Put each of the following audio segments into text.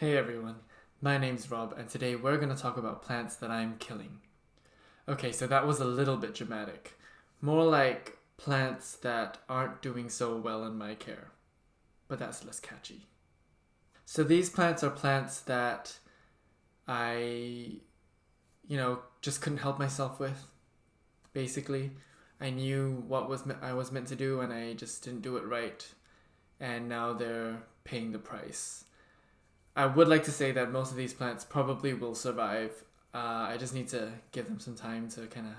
Hey everyone, my name's Rob, and today we're going to talk about plants that I'm killing. Okay, so that was a little bit dramatic. More like plants that aren't doing so well in my care, but that's less catchy. So these plants are plants that I, just couldn't help myself with, basically. I knew what I was meant to do and I just didn't do it right, and now they're paying the price. I would like to say that most of these plants probably will survive. I just need to give them some time to kind of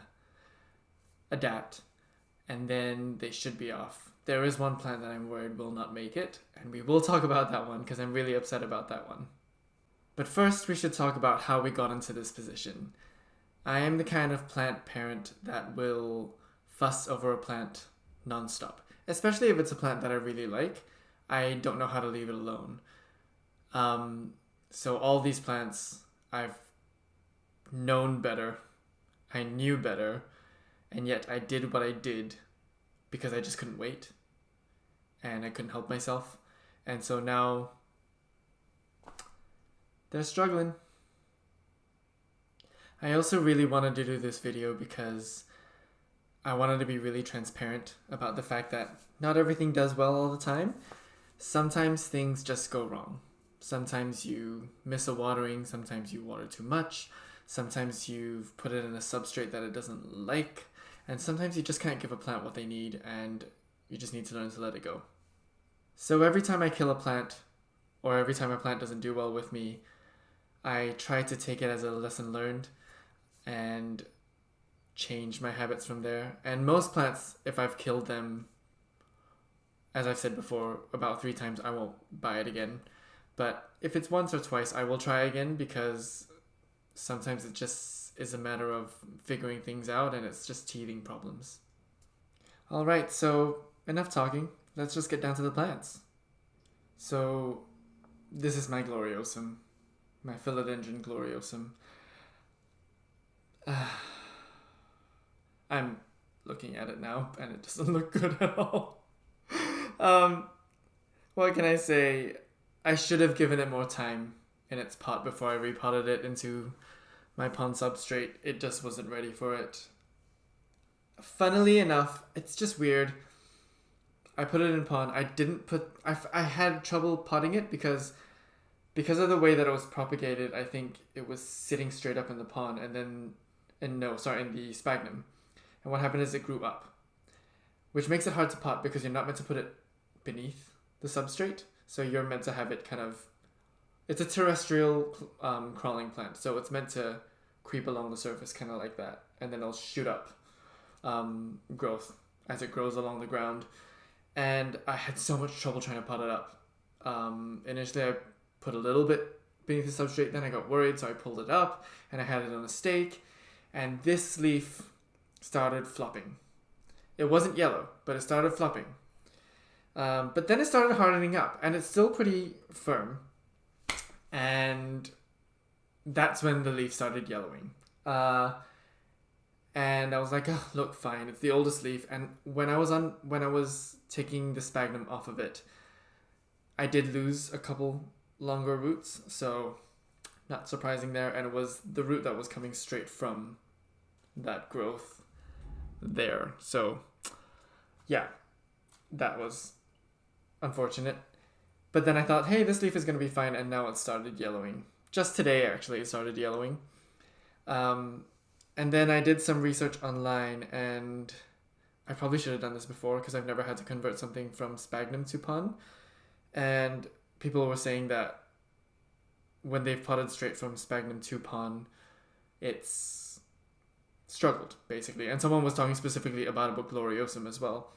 adapt, and then they should be off. There is one plant that I'm worried will not make it, and we will talk about that one because I'm really upset about that one. But first, we should talk about how we got into this position. I am the kind of plant parent that will fuss over a plant nonstop, especially if it's a plant that I really like. I don't know how to leave it alone. So all these plants, I've known better, I knew better, and yet I did what I did because I just couldn't wait and I couldn't help myself. And so now they're struggling. I also really wanted to do this video because I wanted to be really transparent about the fact that not everything does well all the time. Sometimes things just go wrong. Sometimes you miss a watering, sometimes you water too much, sometimes you've put it in a substrate that it doesn't like, and sometimes you just can't give a plant what they need and you just need to learn to let it go. So every time I kill a plant, or every time a plant doesn't do well with me, I try to take it as a lesson learned and change my habits from there. And most plants, if I've killed them, as I've said before, about 3 times, I won't buy it again. But if it's once or twice, I will try again because sometimes it just is a matter of figuring things out and it's just teething problems. Alright, so enough talking. Let's just get down to the plants. So this is my Gloriosum, my Philodendron Gloriosum. I'm looking at it now and it doesn't look good at all. What can I say? I should have given it more time in its pot before I repotted it into my pond substrate. It just wasn't ready for it. Funnily enough, it's just weird. I put it in pond. I had trouble potting it because of the way that it was propagated. I think it was sitting straight up in the pond in the sphagnum. And what happened is it grew up, which makes it hard to pot because you're not meant to put it beneath the substrate. So you're meant to have it it's a terrestrial crawling plant. So it's meant to creep along the surface kind of like that. And then it'll shoot up growth as it grows along the ground. And I had so much trouble trying to pot it up. Initially I put a little bit beneath the substrate. Then I got worried, so I pulled it up and I had it on a stake. And this leaf started flopping. It wasn't yellow, but it started flopping. But then it started hardening up, and it's still pretty firm. And that's when the leaf started yellowing. And I was like, oh, look, fine, it's the oldest leaf. And when I was taking the sphagnum off of it, I did lose a couple longer roots, so not surprising there. And it was the root that was coming straight from that growth there. So yeah, that was unfortunate. But then I thought, hey, this leaf is going to be fine, and now it started yellowing. Just today, actually, it started yellowing. And then I did some research online, and I probably should have done this before because I've never had to convert something from sphagnum to pon. And people were saying that when they've potted straight from sphagnum to pon, it's struggled, basically. And someone was talking specifically about Gloriosum as well.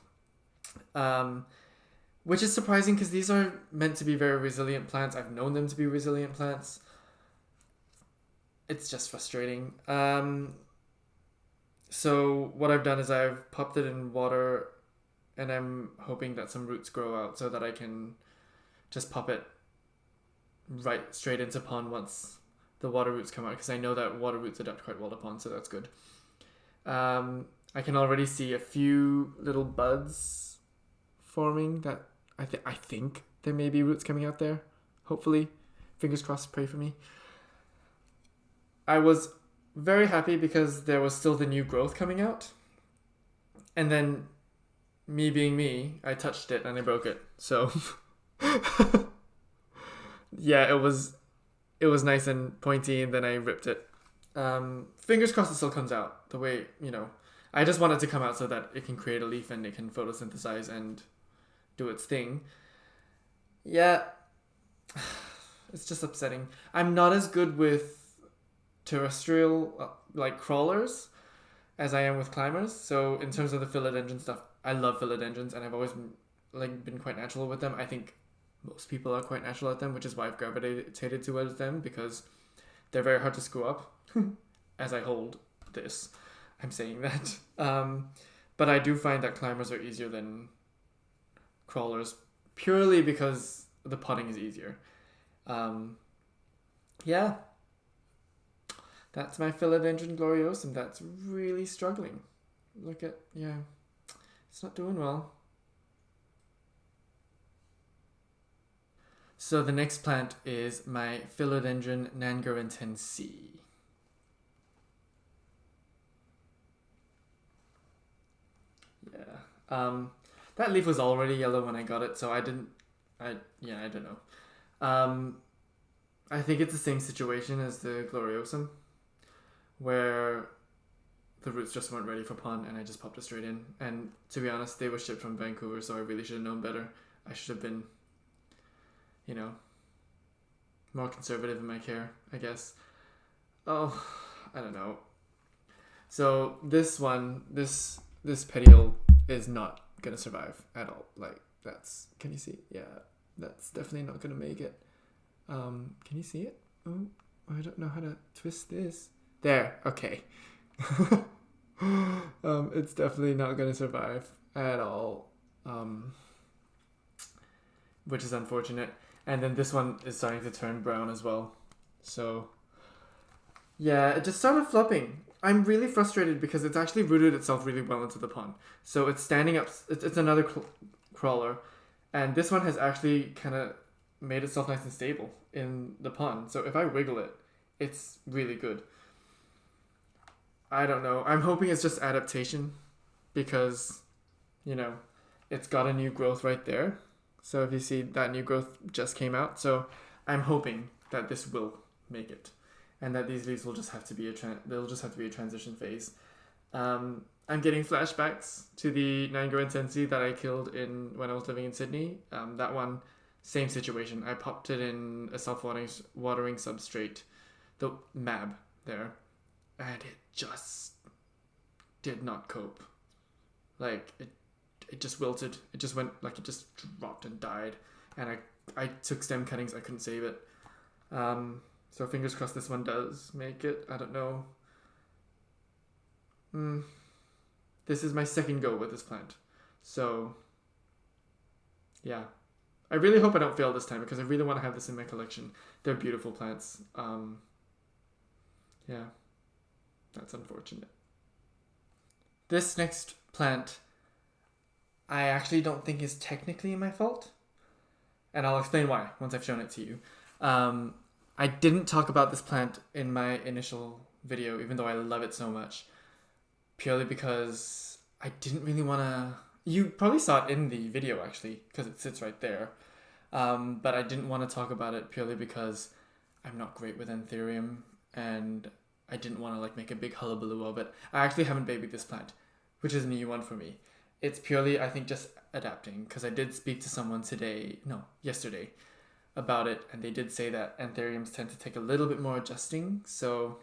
Which is surprising because these are meant to be very resilient plants. I've known them to be resilient plants. It's just frustrating. So what I've done is I've popped it in water and I'm hoping that some roots grow out so that I can just pop it right straight into pond once the water roots come out, because I know that water roots adapt quite well to pond, so that's good. I can already see a few little buds forming that I think there may be roots coming out there, hopefully. Fingers crossed, pray for me. I was very happy because there was still the new growth coming out. And then, me being me, I touched it and I broke it. So, yeah, it was nice and pointy, and then I ripped it. Fingers crossed it still comes out the way, I just want it to come out so that it can create a leaf and it can photosynthesize and do its thing. Yeah, it's just upsetting. I'm not as good with terrestrial, like crawlers, as I am with climbers. So in terms of the philodendron stuff, I love philodendrons, and I've always been quite natural with them. I think most people are quite natural at them, which is why I've gravitated towards them, because they're very hard to screw up. As I hold this, I'm saying that. But I do find that climbers are easier than crawlers, purely because the potting is easier. Yeah, that's my Philodendron Gloriosum. That's really struggling. It's not doing well. So the next plant is my Philodendron Nangarintency. Yeah. That leaf was already yellow when I got it, so I don't know. I think it's the same situation as the Gloriosum, where the roots just weren't ready for pon, and I just popped it straight in. And to be honest, they were shipped from Vancouver, so I really should have known better. I should have been, more conservative in my care, I guess. Oh, I don't know. So this petiole is not gonna survive at all. Can you see? Yeah, that's definitely not gonna make it. Can you see it? Oh, I don't know how to twist this. There, okay. It's definitely not gonna survive at all. Which is unfortunate. And then this one is starting to turn brown as well. So, yeah, it just started flopping. I'm really frustrated because it's actually rooted itself really well into the pond. So it's standing up. It's another crawler. And this one has actually kind of made itself nice and stable in the pond. So if I wiggle it, it's really good. I don't know. I'm hoping it's just adaptation because, it's got a new growth right there. So if you see, that new growth just came out. So I'm hoping that this will make it, and that these leaves will just have to be they'll just have to be a transition phase. I'm getting flashbacks to the Nangarintency that I killed when I was living in Sydney. That one, same situation. I popped it in a self-watering substrate, the MAB there, and it just did not cope. It just wilted. It just went, it just dropped and died. And I took stem cuttings. I couldn't save it. So fingers crossed this one does make it. I don't know. This is my second go with this plant. So, yeah. I really hope I don't fail this time, because I really want to have this in my collection. They're beautiful plants. Yeah. That's unfortunate. This next plant, I actually don't think is technically my fault. And I'll explain why once I've shown it to you. I didn't talk about this plant in my initial video, even though I love it so much. Purely because I didn't really want to... You probably saw it in the video, actually, because it sits right there. But I didn't want to talk about it purely because I'm not great with Antherium, and I didn't want to make a big hullabaloo of it. I actually haven't babied this plant, which is a new one for me. It's purely, I think, just adapting, because I did speak to someone yesterday, about it, and they did say that Antheriums tend to take a little bit more adjusting, so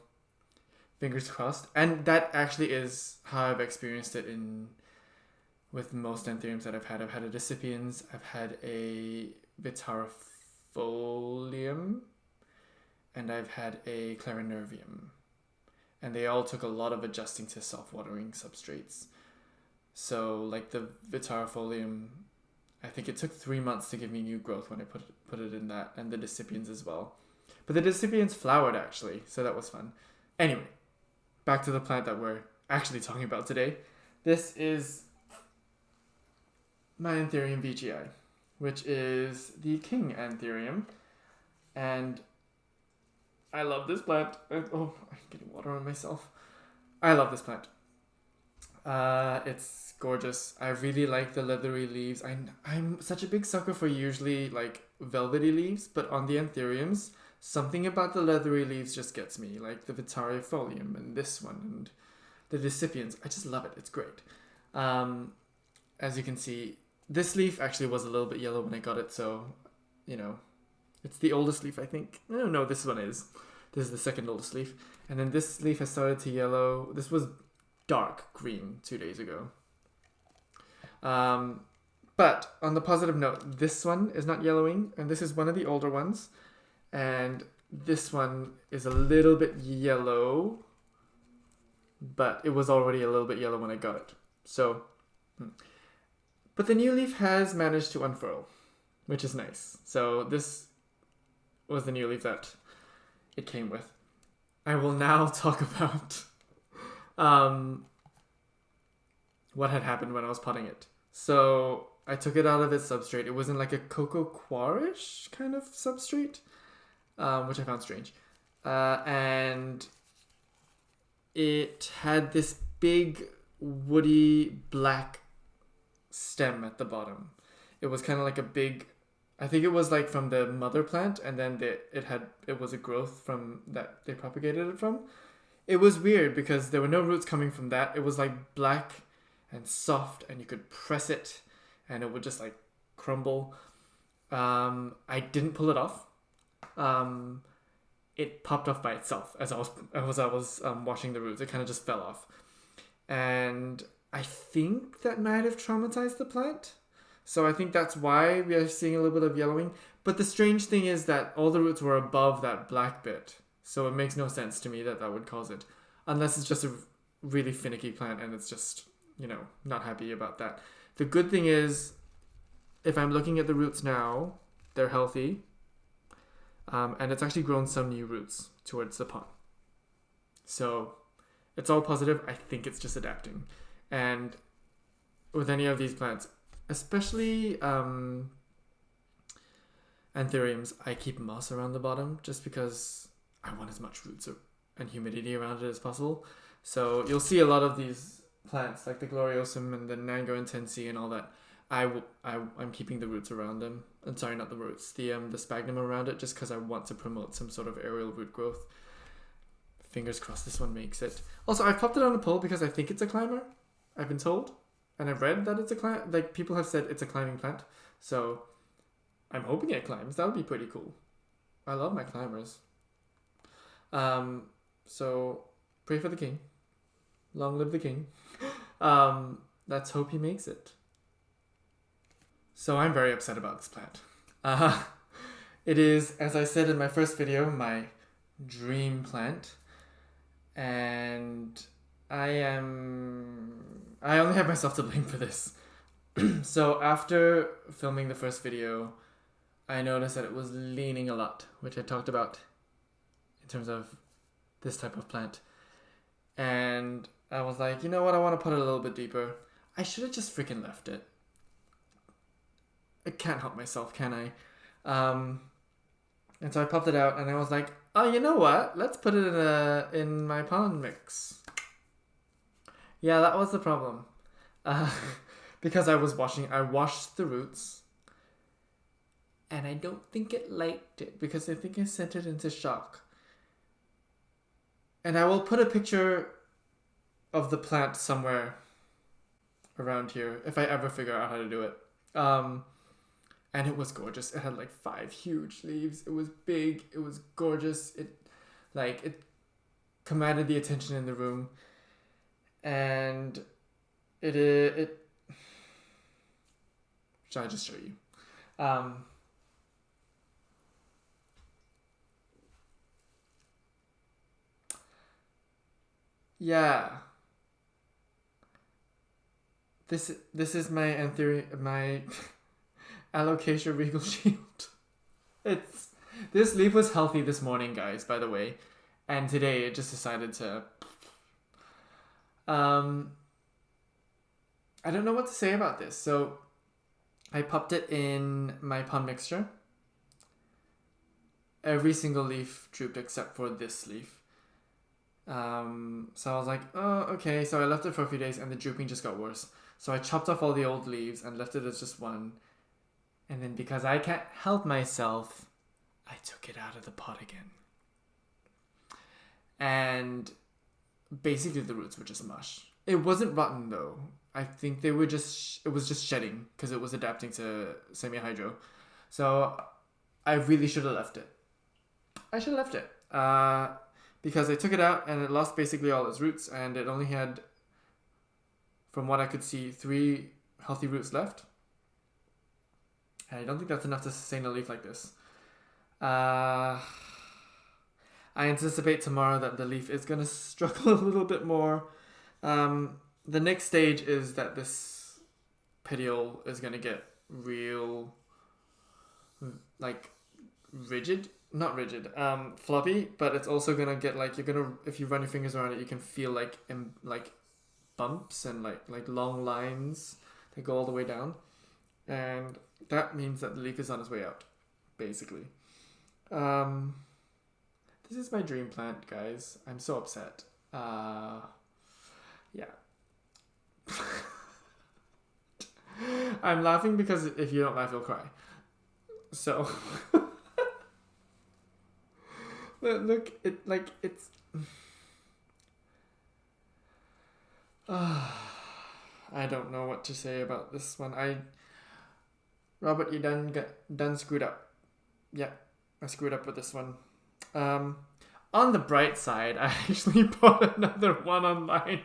fingers crossed. And that actually is how I've experienced it with most Antheriums that I've had. I've had a Decipiens, I've had a Vitarifolium, and I've had a Clarinervium. And they all took a lot of adjusting to self-watering substrates. So, the Vitarifolium, I think it took 3 months to give me new growth when I put it in that, and the Decipiens as well. But the Decipiens flowered, actually, so that was fun. Anyway, back to the plant that we're actually talking about today. This is my Antherium VGI, which is the King Antherium. And I love this plant. Oh, I'm getting water on myself. I love this plant. It's gorgeous. I really like the leathery leaves. I'm such a big sucker for usually like velvety leaves, but on the anthuriums, something about the leathery leaves just gets me. Like the Vitariifolium and this one and the Decipiens. I just love it. It's great. As you can see, this leaf actually was a little bit yellow when I got it, so you know, it's the oldest leaf I think. No, this one is. This is the second oldest leaf, and then this leaf has started to yellow. This was dark green 2 days ago. But on the positive note, this one is not yellowing, and this is one of the older ones, and this one is a little bit yellow, but it was already a little bit yellow when I got it. So, but the new leaf has managed to unfurl, which is nice. So this was the new leaf that it came with. I will now talk about what had happened when I was potting it. So I took it out of its substrate. It was in like a cocoa coir-ish kind of substrate, which I found strange. And it had this big woody black stem at the bottom. It was kind of like a big, I think it was like from the mother plant, and then it was a growth from that they propagated it from. It was weird because there were no roots coming from that. It was like black and soft, and you could press it and it would just like crumble. I didn't pull it off. It popped off by itself as I was washing the roots. It kind of just fell off, and I think that might have traumatized the plant. So I think that's why we are seeing a little bit of yellowing. But the strange thing is that all the roots were above that black bit, so it makes no sense to me that that would cause it, unless it's just a really finicky plant and it's just, not happy about that. The good thing is, if I'm looking at the roots now, they're healthy. And it's actually grown some new roots towards the pot. So it's all positive. I think it's just adapting. And with any of these plants, especially Antheriums, I keep moss around the bottom just because I want as much roots and humidity around it as possible. So you'll see a lot of these plants like the Gloriosum and the Nangarintency and all that. I'm keeping the roots around them. I'm sorry, not the roots. The sphagnum around it, just because I want to promote some sort of aerial root growth. Fingers crossed this one makes it. Also, I've popped it on a pole because I think it's a climber. I've been told, and I've read that it's a climb. Like people have said it's a climbing plant. So I'm hoping it climbs. That would be pretty cool. I love my climbers. So pray for the king. Long live the king. Let's hope he makes it. So I'm very upset about this plant. It is, as I said in my first video, my dream plant. And I only have myself to blame for this. So after filming the first video, I noticed that it was leaning a lot, which I talked about in terms of this type of plant. And I was like, you know what, I want to put it a little bit deeper. I should have just freaking left it. I can't help myself, can I? And so I popped it out, and I was like, oh, you know what? Let's put it in my pond mix. Yeah, that was the problem. Because I washed the roots, and I don't think it liked it because I think I sent it into shock. And I will put a picture of the plant somewhere around here if I ever figure out how to do it. And it was gorgeous. It had like 5 huge leaves. It was big. It was gorgeous. It commanded the attention in the room. And it shall I just show you? Yeah. This is my Antherium, my Alocasia regal shield. This leaf was healthy this morning, guys, by the way, and today it just decided to. I don't know what to say about this. So I popped it in my pond mixture, every single leaf drooped except for this leaf. So I was like, oh, okay. So I left it for a few days and the drooping just got worse. So I chopped off all the old leaves and left it as just one. And then because I can't help myself, I took it out of the pot again. And basically the roots were just mush. It wasn't rotten though. I think they were just, it was just shedding because it was adapting to semi-hydro. So I really should have left it. I should have left it. Because I took it out and it lost basically all its roots and it only had, from what I could see, 3 healthy roots left. And I don't think that's enough to sustain a leaf like this. I anticipate tomorrow that the leaf is going to struggle a little bit more. The next stage is that this petiole is going to get real, like, rigid. Not rigid, floppy, but it's also going to get, like, you're going to, if you run your fingers around it, you can feel, like bumps and, like long lines that go all the way down. And that means that the leaf is on its way out, basically. This is my dream plant, guys. I'm so upset. Yeah. I'm laughing because if you don't laugh, you'll cry. So, look, it's. I don't know what to say about this one. Robert, you done screwed up. Yeah, I screwed up with this one. On the bright side, I actually bought another one online.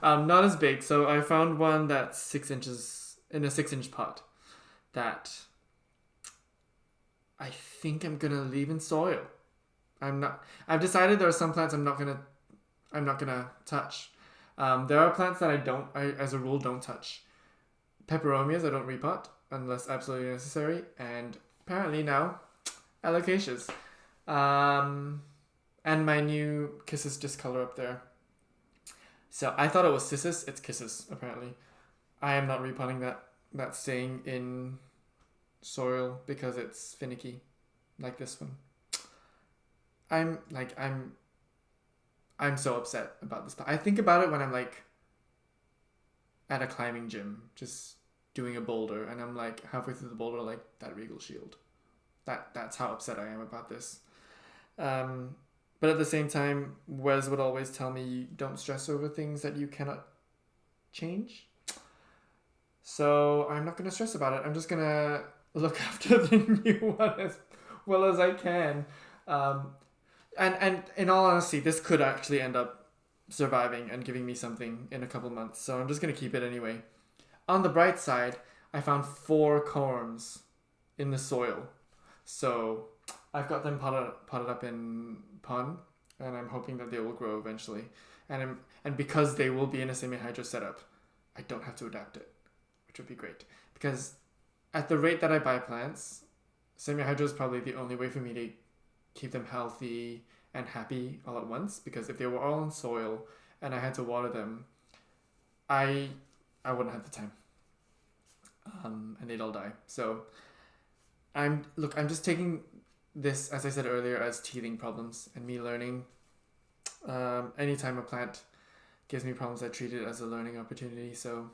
Not as big, so I found one that's 6 inches in a 6-inch pot that I think I'm gonna leave in soil. I've decided there are some plants I'm not gonna touch. There are plants that I as a rule don't touch. Peperomias I don't repot unless absolutely necessary, and apparently now alocasias. And my new kisses discolor up there. So I thought it was cissus, it's kisses apparently. I am not repotting that. That's staying in soil because it's finicky, like this one. I'm so upset about this. I think about it when I'm like at a climbing gym, just doing a boulder, and I'm like halfway through the boulder, like that regal shield. That's how upset I am about this. But at the same time, Wes would always tell me, don't stress over things that you cannot change. So I'm not going to stress about it. I'm just going to look after the new one as well as I can. And in all honesty, this could actually end up surviving and giving me something in a couple months. So I'm just going to keep it anyway. On the bright side, I found 4 corms in the soil. So I've got them potted up in pond, and I'm hoping that they will grow eventually. And because they will be in a semi-hydro setup, I don't have to adapt it, which would be great. Because at the rate that I buy plants, semi-hydro is probably the only way for me to keep them healthy and happy all at once. Because if they were all in soil and I had to water them, I wouldn't have the time. And they'd all die. So I'm just taking this, as I said earlier, as teething problems and me learning. Anytime a plant gives me problems, I treat it as a learning opportunity. So,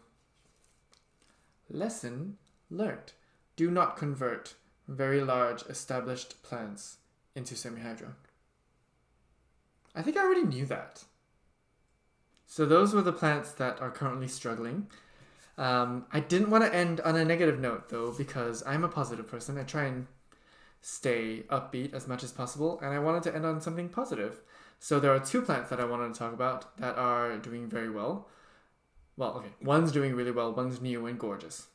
lesson learned. Do not convert very large established plants into semi-hydro. I think I already knew that. So those were the plants that are currently struggling. I didn't want to end on a negative note though, because I'm a positive person. I try and stay upbeat as much as possible, and I wanted to end on something positive. So there are 2 plants that I wanted to talk about that are doing very well. Well, okay, one's doing really well, one's new and gorgeous.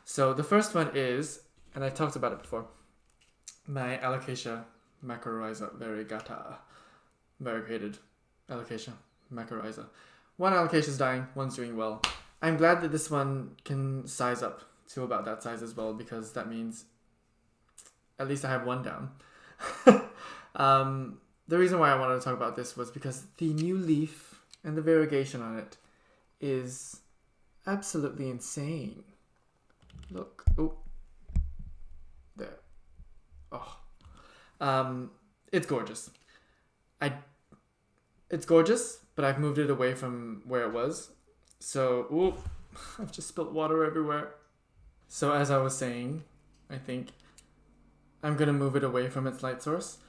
So the first one is, and I've talked about it before, my Alocasia macrorrhiza variegata. Variegated Alocasia macrorrhiza. One Alocasia is dying, one's doing well. I'm glad that this one can size up to about that size as well, because that means at least I have one down. The reason why I wanted to talk about this was because the new leaf and the variegation on it is absolutely insane. Look. Oh. There. Oh. It's gorgeous. I It's gorgeous, but I've moved it away from where it was. So, ooh, I've just spilled water everywhere. So as I was saying, I think I'm gonna move it away from its light source.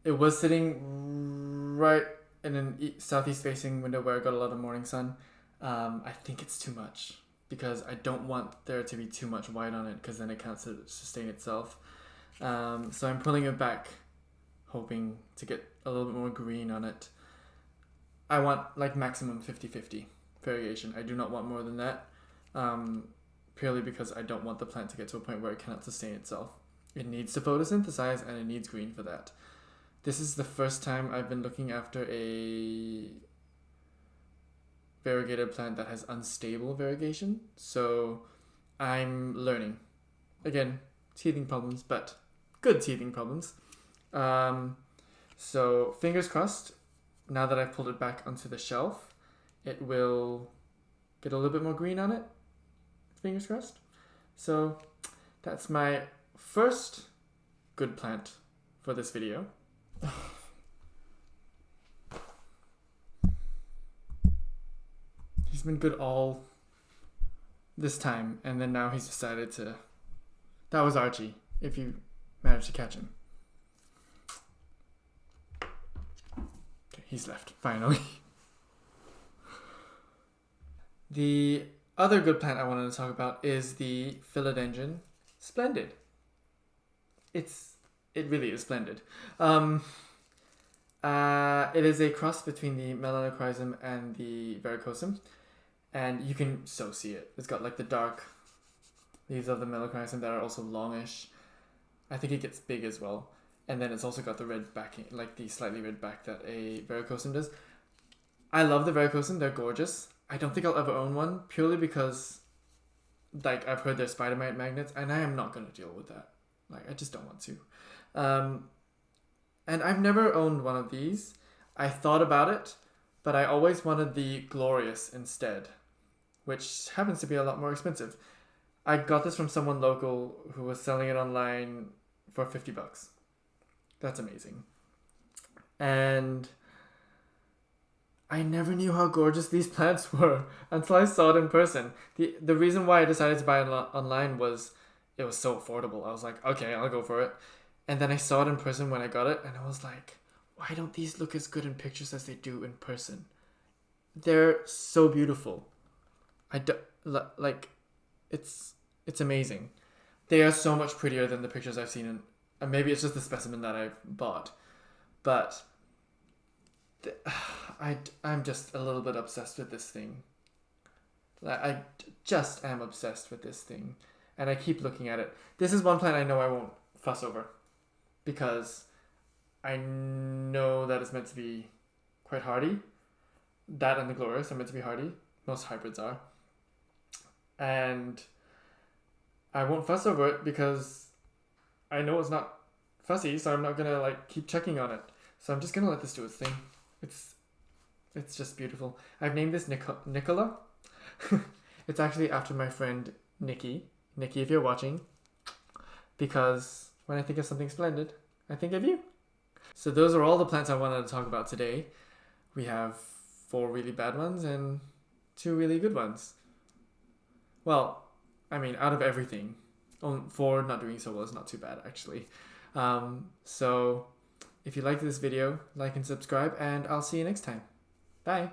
It was sitting right in an southeast facing window where I got a lot of morning sun. I think it's too much because I don't want there to be too much white on it because then it can't sustain itself. So I'm pulling it back, hoping to get a little bit more green on it. I want like maximum 50-50 variegation. I do not want more than that, purely because I don't want the plant to get to a point where it cannot sustain itself. It needs to photosynthesize and it needs green for that. This is the first time I've been looking after a variegated plant that has unstable variegation, so I'm learning. Again, teething problems, but good teething problems. So fingers crossed, now that I've pulled it back onto the shelf, it will get a little bit more green on it. Fingers crossed. So that's my first good plant for this video. He's been good all this time, and then now he's decided to... That was Archie, if you managed to catch him. Okay, he's left, finally. The other good plant I wanted to talk about is the Philodendron Splendid. It really is splendid. It is a cross between the Melanochrysum and the Varicosum, and you can so see it. It's got like the dark leaves of the Melanochrysum that are also longish. I think it gets big as well, and then it's also got the red backing, like the slightly red back that a Varicosum does. I love the Varicosum. They're gorgeous. I don't think I'll ever own one, purely because like I've heard they're spider mite magnets, and I am not going to deal with that. Like I just don't want to. And I've never owned one of these. I thought about it, but I always wanted the Glorious instead, which happens to be a lot more expensive. I got this from someone local who was selling it online for $50. That's amazing. And I never knew how gorgeous these plants were until I saw it in person. The reason why I decided to buy it online was it was so affordable. I was like, okay, I'll go for it. And then I saw it in person when I got it, and I was like, why don't these look as good in pictures as they do in person? They're so beautiful. It's amazing. They are so much prettier than the pictures I've seen, and maybe it's just the specimen that I've bought. But I'm just a little bit obsessed with this thing. I just am obsessed with this thing, and I keep looking at it. This is one plant I know I won't fuss over, because I know that it's meant to be quite hardy. That and the Glorious are meant to be hardy. Most hybrids are. And I won't fuss over it because I know it's not fussy, so I'm not gonna like keep checking on it. So I'm just gonna let this do its thing. It's just beautiful. I've named this Nicola. It's actually after my friend Nikki. Nikki, if you're watching, because when I think of something splendid, I think of you. So those are all the plants I wanted to talk about today. We have 4 really bad ones and 2 really good ones. Well, I mean, out of everything, 4 not doing so well is not too bad, actually. So if you liked this video, like and subscribe, and I'll see you next time. Bye.